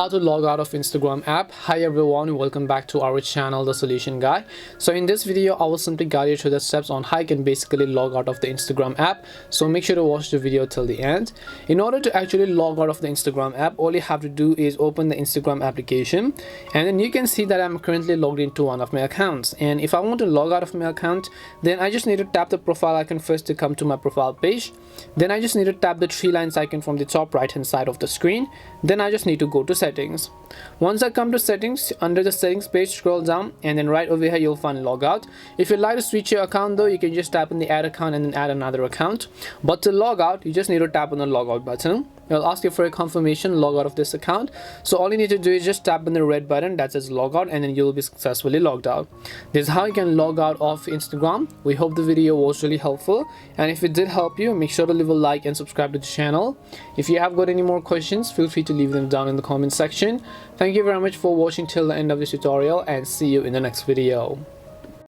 how to log out of Instagram app. Hi everyone, welcome back to our channel, The Solution Guy. So in this video I will simply guide you through the steps on how you can basically log out of the Instagram app. So make sure to watch the video till the end. In order to actually log out of the Instagram app, all you have to do is open the Instagram application, and then you can see that I'm currently logged into one of my accounts. And if I want to log out of my account, then I just need to tap the profile icon first to come to my profile page. Then I just need to tap the three lines icon from the top right hand side of the screen. Then I just need to go to settings. Once I come to settings, under the settings page, scroll down, and then right over here you'll find logout. If you'd like to switch your account though, you can just tap on the add account and then add another account. But to log out, you just need to tap on the logout button. It'll ask you for a confirmation log out of this account. So all you need to do is just tap on the red button that says logout, and then you'll be successfully logged out. This is how you can log out of Instagram. We hope the video was really helpful, and if it did help you, make sure to leave a like and subscribe to the channel. If you have got any more questions, feel free to leave them down in the comment section. Thank you very much for watching till the end of this tutorial, and see you in the next video.